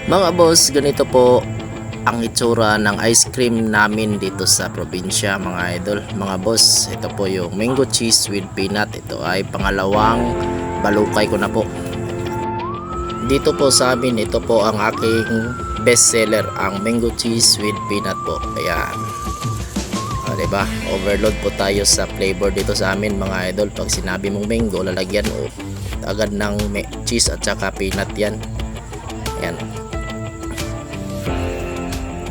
Mga boss, ganito po ang itsura ng ice cream namin dito sa probinsya mga idol. Mga boss, ito po yung mango cheese with peanut. Ito ay pangalawang balukay ko na po. Dito po sa amin, ito po ang aking best seller, ang mango cheese with peanut po. Ayan. Diba? Overload po tayo sa flavor dito sa amin mga idol. Pag sinabi mong mango, lalagyan o agad ng cheese at saka peanut yan. Ayan.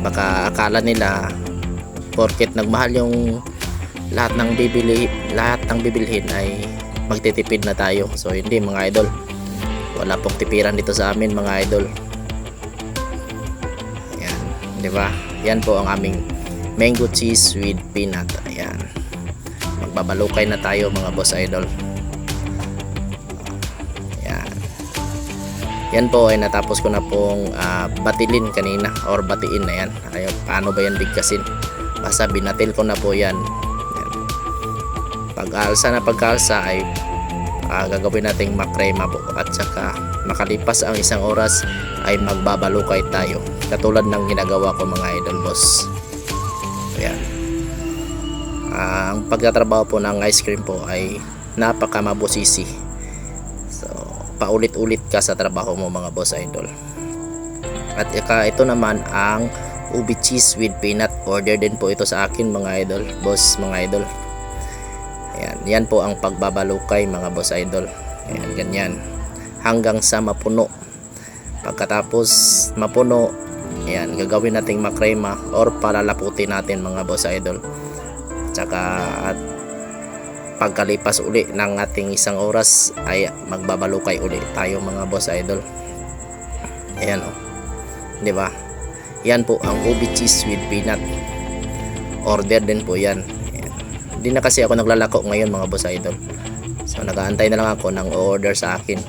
Baka akala nila porket nagmahal yung lahat ng bibilhin ay magtitipid na tayo. So hindi mga idol, wala pong tipiran dito sa amin mga idol. Ayan, di ba? Yan po ang aming mango cheese with peanut. Ayan, magbabalukay na tayo mga boss idol. Yan po ay natapos ko na pong batilin kanina or batiin na yan. Ayun, paano ba yan bigkasin? Basta binatil ko na po yan. Pag-alsa na pag-alsa ay gagawin nating makrema po. At saka makalipas ang isang oras ay magbabalukay tayo. Katulad ng ginagawa ko mga idol boss. Ayan. Ang pagtatrabaho po ng ice cream po ay napaka mabusisi. Paulit-ulit ka sa trabaho mo mga boss idol. At ito naman ang ubi cheese with peanut. Order din po ito sa akin mga idol, boss mga idol. Ayan, yan po ang pagbabalukay mga boss idol. Ayan, ganyan hanggang sa mapuno. Pagkatapos mapuno, ayan, gagawin nating makrema or palalaputin natin mga boss idol. Tsaka at pagkalipas uli ng ating isang oras ay magbabalukay uli tayo mga boss idol. Ayan o, di ba? Yan po ang ubi cheese with peanut. Order din po yan. Hindi na kasi ako naglalako ngayon mga boss idol. So nag-aantay na lang ako ng order sa akin.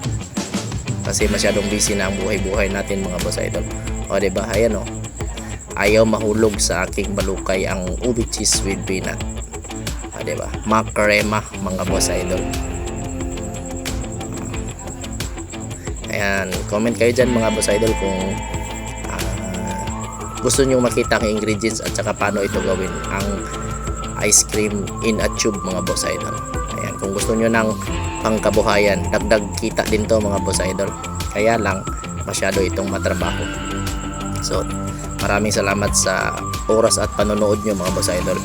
Kasi masyadong busy na ang buhay-buhay natin mga boss idol. O di ba? Ayan o. Ayaw mahulog sa aking balukay ang ubi cheese with peanut. Diba? Makrema mga boss idol. Ayan, comment kayo dyan mga boss idol kung gusto nyo makita ang ingredients at saka paano ito gawin ang ice cream in a tube mga boss idol. Ayan, kung gusto nyo ng pangkabuhayan, dagdag kita din to mga boss idol. Kaya lang masyado itong matrabaho. So maraming salamat sa oras at panonood nyo mga boss idol.